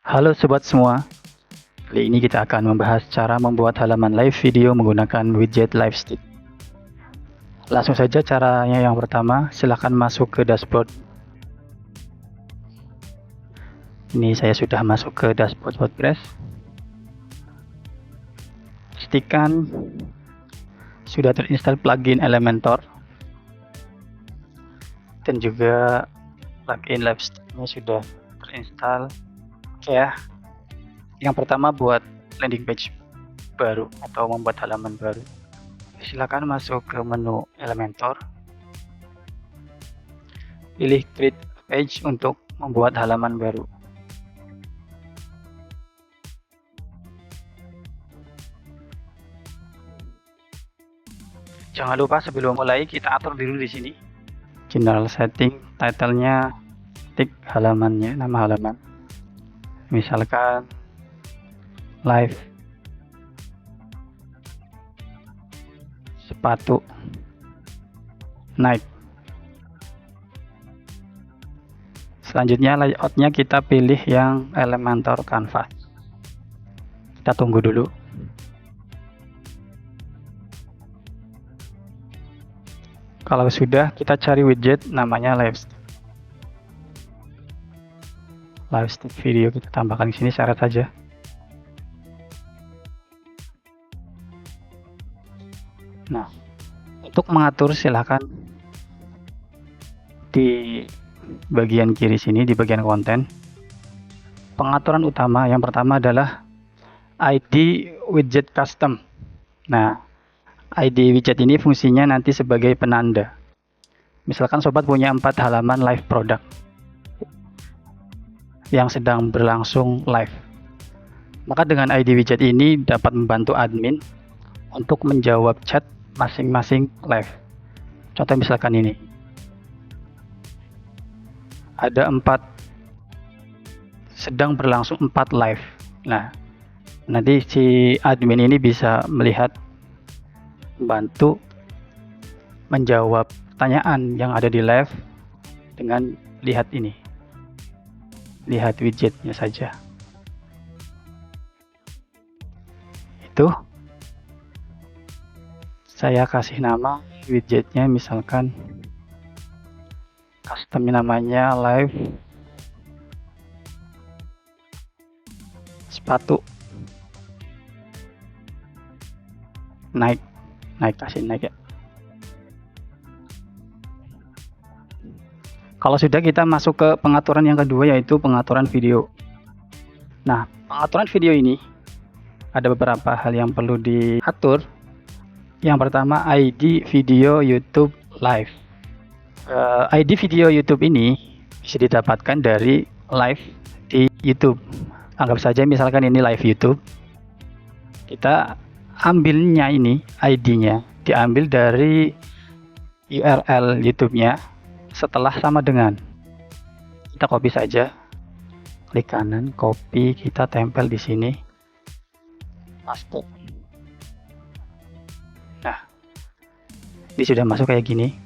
Halo sobat semua, kali ini kita akan membahas cara membuat halaman live video menggunakan widget Livestick. Langsung saja caranya. Yang pertama, silahkan masuk ke dashboard. Ini saya sudah masuk ke dashboard WordPress. Pastikan sudah terinstall plugin Elementor dan juga plugin Livestick-nya sudah terinstall. Oke ya, yang pertama buat landing page baru atau membuat halaman baru, silakan masuk ke menu Elementor, pilih create page untuk membuat halaman baru. Jangan lupa sebelum mulai kita atur dulu di sini general setting, title-nya ketik halamannya, nama halaman, misalkan live sepatu Nike. Selanjutnya layoutnya kita pilih yang Elementor Canvas. Kita tunggu dulu. Kalau sudah, kita cari widget namanya Livestick. Livestick video kita tambahkan di sini, syarat saja. Nah, untuk mengatur silahkan di bagian kiri sini, di bagian konten. Pengaturan utama yang pertama adalah ID widget custom. Nah, ID widget ini fungsinya nanti sebagai penanda. Misalkan sobat punya 4 halaman live product yang sedang berlangsung live, maka dengan ID widget ini dapat membantu admin untuk menjawab chat masing-masing live. Contoh misalkan ini ada 4 sedang berlangsung 4 live. Nah, nanti si admin ini bisa melihat, membantu menjawab pertanyaan yang ada di live dengan lihat ini, lihat widgetnya saja. Itu saya kasih nama widgetnya, misalkan custom namanya live sepatu Nike, kasih Nike ya. Kalau sudah, kita masuk ke pengaturan yang kedua, yaitu pengaturan video. Nah, pengaturan video ini ada beberapa hal yang perlu diatur. Yang pertama, ID video YouTube live. ID video YouTube ini bisa didapatkan dari live di YouTube. Anggap saja misalkan ini live YouTube, kita ambilnya ini ID-nya diambil dari URL YouTube-nya setelah sama dengan, kita copy saja, klik kanan, copy, kita tempel di sini, paste. Nah, ini sudah masuk kayak gini.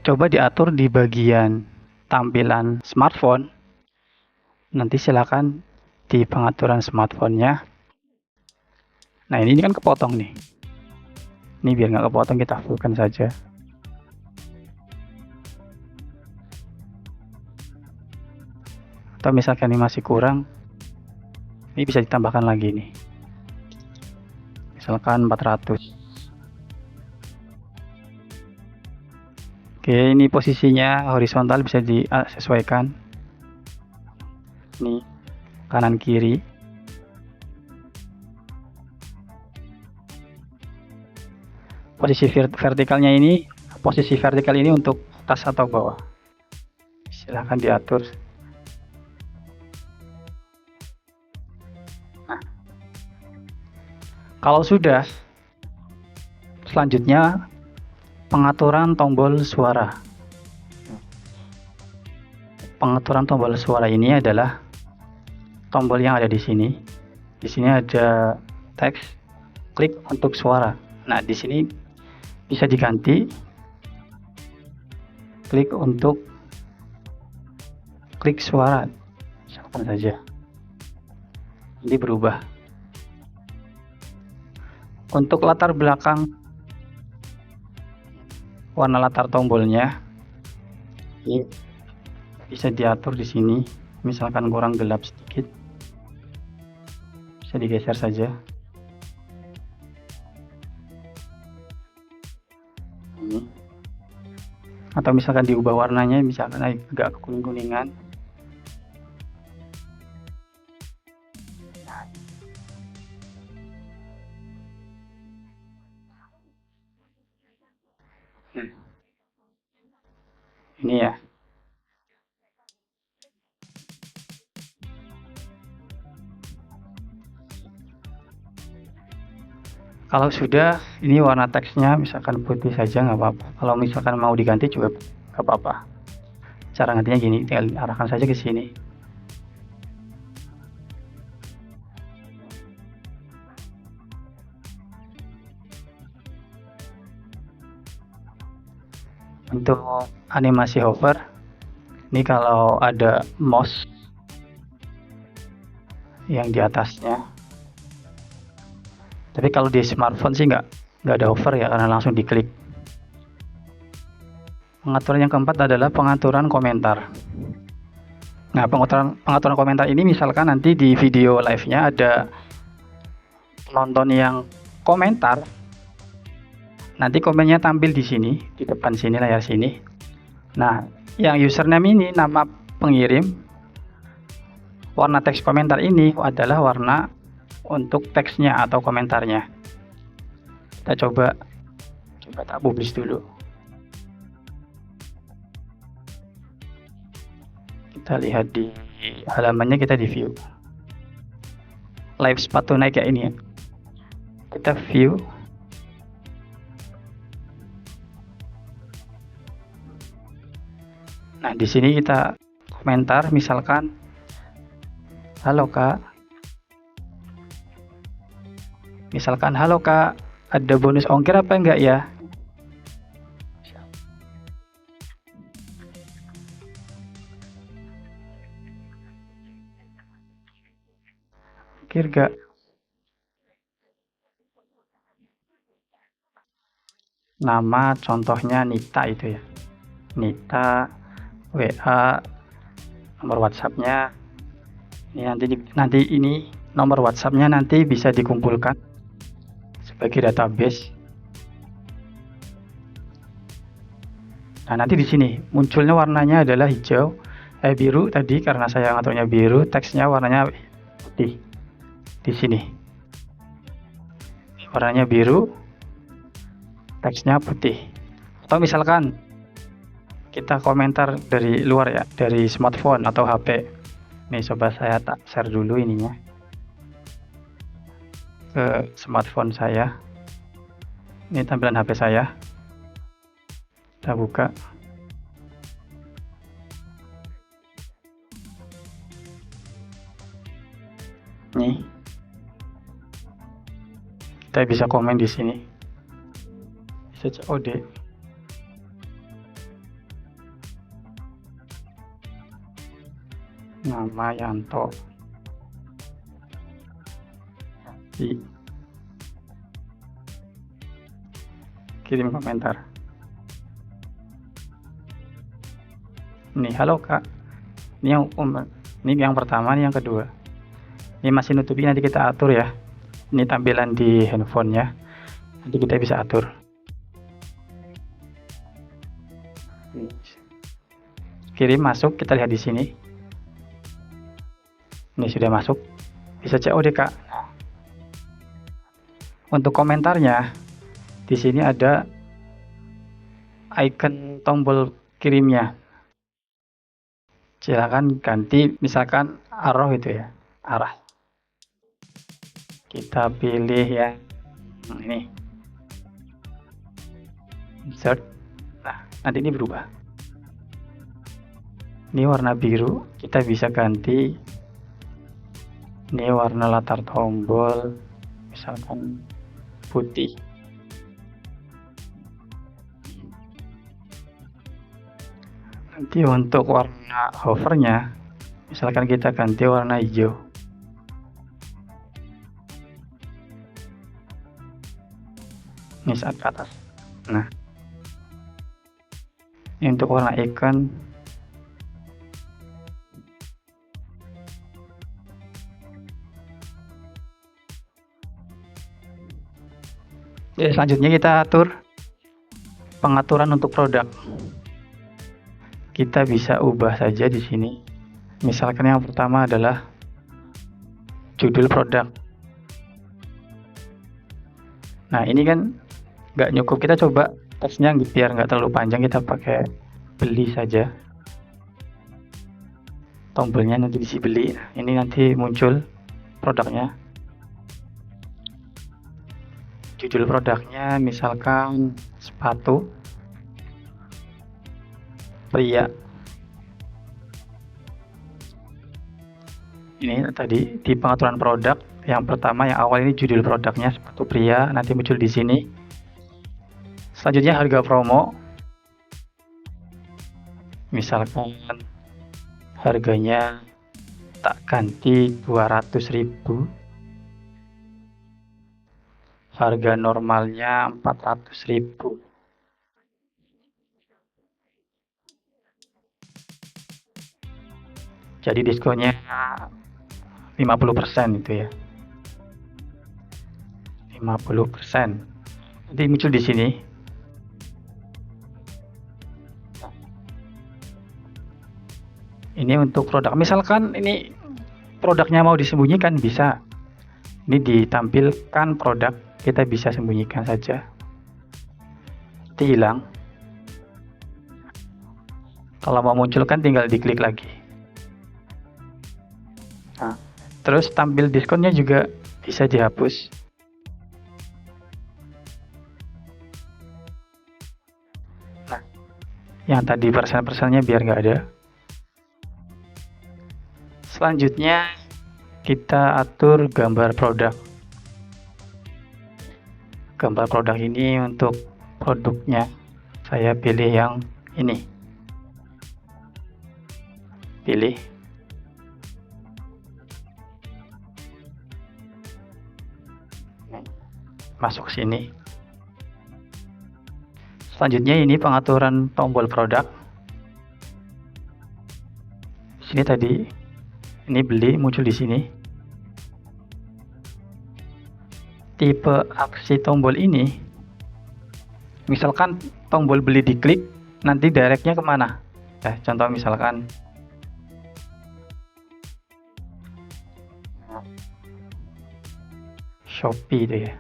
Coba diatur di bagian tampilan smartphone. Nanti silakan di pengaturan smartphone-nya. Nah, ini kan kepotong nih. Ini biar nggak kepotong, kita fullkan saja. Atau misalkan ini masih kurang, ini bisa ditambahkan lagi nih. Misalkan 400. Oke, ini posisinya horizontal bisa disesuaikan. Nih, kanan kiri. Posisi vertikalnya ini, posisi vertikal ini untuk atas atau bawah, silahkan diatur. Nah, kalau sudah, selanjutnya pengaturan tombol suara. Pengaturan tombol suara ini adalah tombol yang ada di sini. Di sini ada teks, klik untuk suara. Nah, di sini bisa diganti, klik untuk klik suara, misalkan saja. Ini berubah. Untuk latar belakang warna latar tombolnya ini bisa diatur di sini. Misalkan kurang gelap sedikit, bisa digeser saja. Ini. Atau misalkan diubah warnanya, misalkan agak kekuning-kuningan. Ini ya. Kalau sudah, ini warna teksnya misalkan putih saja nggak apa-apa. Kalau misalkan mau diganti juga nggak apa-apa. Cara gantinya gini, tinggal arahkan saja ke sini. Untuk animasi hover, ini kalau ada mouse yang di atasnya. Tapi kalau di smartphone sih nggak ada hover ya, karena langsung diklik. Pengaturan yang keempat adalah pengaturan komentar. Nah, pengaturan komentar ini misalkan nanti di video live-nya ada penonton yang komentar, nanti komennya tampil di sini, di depan sini, layar sini. Nah, yang username ini, nama pengirim, warna teks komentar ini adalah warna untuk teksnya atau komentarnya. Kita coba tak publish dulu. Kita lihat di halamannya, kita di view. Live sepatu naik kayak ini ya. Kita view. Nah, di sini kita komentar, misalkan, halo Kak. Misalkan, halo Kak, ada bonus ongkir apa enggak ya? Ongkir enggak? Nama contohnya Nita itu ya. Nita, WA, nomor WhatsApp-nya. Ini nanti ini nomor WhatsApp-nya nanti bisa dikumpulkan sebagai database. Nah, nanti di sini munculnya warnanya adalah hijau, biru tadi karena saya ngaturnya biru, teksnya warnanya putih. Di sini warnanya biru, teksnya putih. Atau misalkan kita komentar dari luar ya, dari smartphone atau HP. Nih, coba saya tak share dulu ininya ke smartphone saya. Ini tampilan HP saya. Kita buka. Nih, kita bisa komen di sini. Bisa COD. Nama Yanto. Kirim komentar. Nih, halo Kak. Ini yang pertama, ini yang kedua. Ini masih nutupi, nanti kita atur ya. Ini tampilan di handphonenya. Nanti kita bisa atur. Kirim masuk, kita lihat di sini. Ini sudah masuk. Bisa COD Kak. Untuk komentarnya, di sini ada icon tombol kirimnya. Silakan ganti, misalkan arrow itu ya, arah. Kita pilih ya, ini. Insert. Nah, nanti ini berubah. Ini warna biru, kita bisa ganti. Ini warna latar tombol, misalkan putih. Nanti untuk warna hovernya, misalkan kita ganti warna hijau. ini saat ke atas. Nah, ini untuk warna icon. Oke, selanjutnya kita atur pengaturan untuk produk. Kita bisa ubah saja di sini. Misalkan yang pertama adalah judul produk. Nah, ini kan nggak cukup, kita coba teksnya biar nggak terlalu panjang, kita pakai beli saja. Tombolnya nanti diisi beli. Ini nanti muncul produknya. Judul produknya misalkan sepatu pria. Ini tadi di pengaturan produk yang pertama, yang awal ini judul produknya sepatu pria, nanti muncul di sini. Selanjutnya harga promo, misalkan harganya tak ganti 200.000, harga normalnya 400.000. Jadi diskonnya 50% itu ya. 50%. Nanti muncul di sini. Ini untuk produk. Misalkan ini produknya mau disembunyikan, bisa. Ini ditampilkan produk, kita bisa sembunyikan saja. Nanti hilang. Kalau mau munculkan tinggal diklik lagi. Nah, terus tampil diskonnya juga bisa dihapus. Nah, yang tadi persen-persennya biar nggak ada. Selanjutnya kita atur gambar produk. Gambar produk ini untuk produknya saya pilih yang ini. Pilih. Masuk sini. Selanjutnya ini pengaturan tombol produk. Sini tadi ini beli, muncul di sini. Tipe aksi tombol ini, misalkan tombol beli diklik, nanti directnya kemana? Contoh misalkan Shopee itu ya.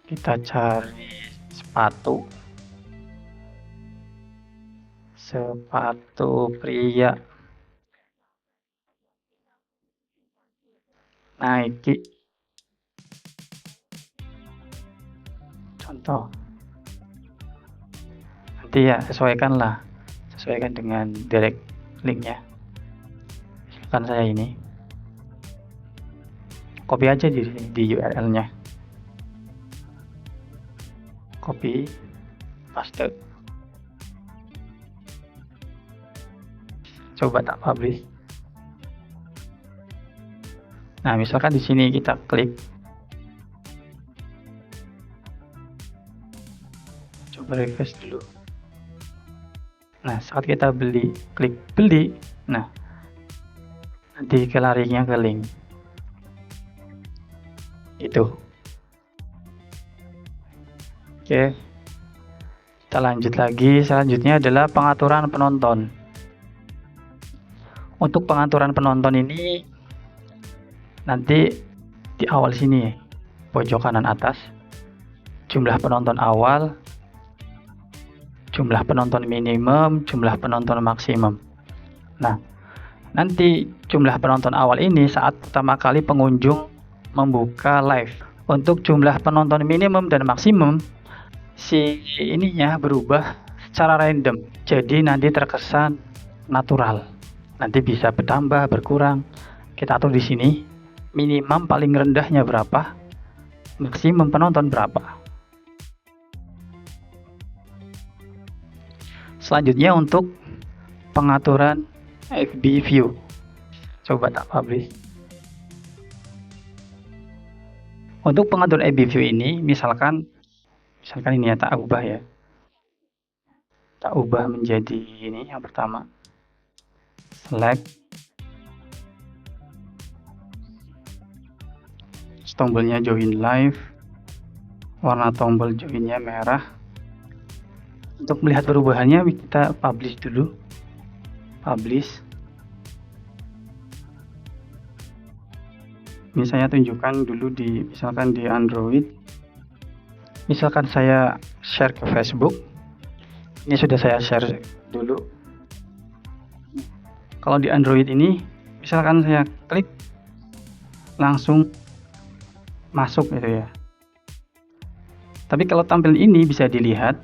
Kita cari sepatu pria, Nike, contoh. Nanti ya sesuaikan dengan direct linknya. Misalkan saya ini copy aja di URL nya, copy paste, coba tak publish. Nah, misalkan di sini kita klik, coba refresh dulu. Nah, saat kita beli, klik beli, nah nanti larinya ke link itu. Oke, kita lanjut lagi. Selanjutnya adalah pengaturan penonton. Untuk pengaturan penonton ini nanti di awal sini, pojok kanan atas, jumlah penonton awal, jumlah penonton minimum, jumlah penonton maksimum. Nah, nanti jumlah penonton awal ini saat pertama kali pengunjung membuka live. Untuk jumlah penonton minimum dan maksimum, si ininya berubah secara random, jadi nanti terkesan natural. Nanti bisa bertambah, berkurang. Kita atur di sini. Minimum paling rendahnya berapa, maksimum penonton berapa. Selanjutnya untuk pengaturan FB view, coba tak publish. Untuk pengaturan AB view ini, misalkan ini ya, tak ubah menjadi ini yang pertama. Select. Tombolnya join live. Warna tombol joinnya merah. Untuk melihat perubahannya kita publish dulu. Publish. Ini saya tunjukkan dulu misalkan di Android. Misalkan saya share ke Facebook. Ini sudah saya share dulu. Kalau di Android ini, misalkan saya klik langsung masuk gitu ya. Tapi kalau tampil ini bisa dilihat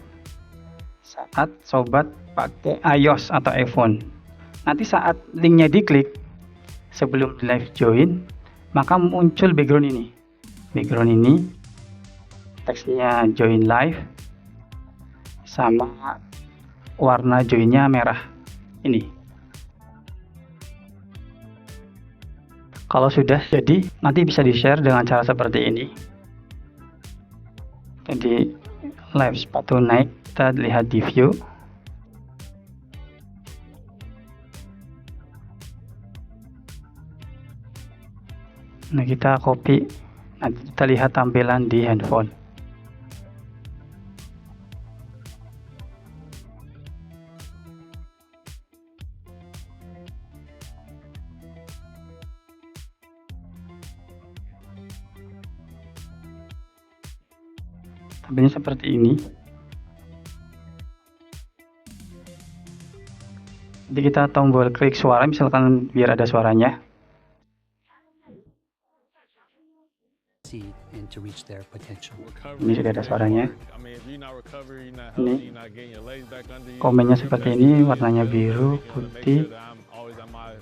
saat sobat pakai iOS atau iPhone. Nanti saat linknya diklik sebelum live join, maka muncul background ini. Background ini teksnya join live sama warna joinnya merah ini. Kalau sudah jadi, nanti bisa di-share dengan cara seperti ini. Jadi live sepatu naik, kita lihat di view. Nah, kita copy, nanti kita lihat tampilan di handphone. Tampilnya seperti ini. Jadi kita tombol klik suara, misalkan biar ada suaranya. Ini sudah ada suaranya. Ini komennya seperti ini, warnanya biru, putih.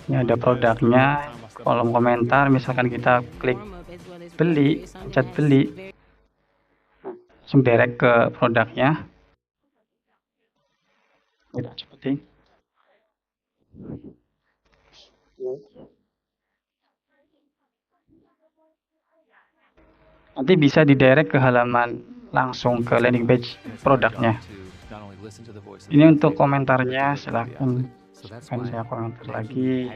Ini ada produknya, kolom komentar. Misalkan kita klik beli, pencet beli, langsung direct ke produknya. Udah seperti nanti bisa didirect ke halaman, langsung ke landing page produknya. Ini untuk komentarnya, silahkan saya komentar lagi.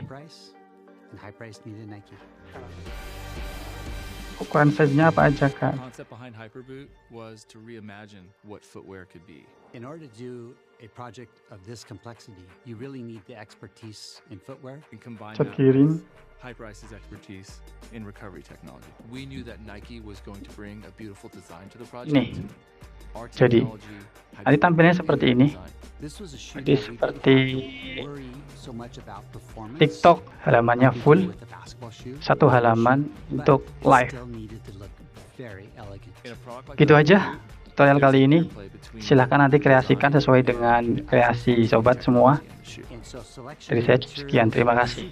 Ukuran size-nya apa aja, Kak? Concept behind Hyperboot was to reimagine what footwear could be. In order to do a project of this complexity, you really need the expertise in footwear. We combined Cekirin. Hyperice's expertise in recovery technology. We knew that Nike was going to bring a beautiful design to the project. Ini. Jadi, nanti tampilnya seperti ini. Jadi seperti TikTok, halamannya full, satu halaman untuk live. Gitu aja tutorial kali ini. Silahkan nanti kreasikan sesuai dengan kreasi sobat semua. Dari saya sekian, terima kasih.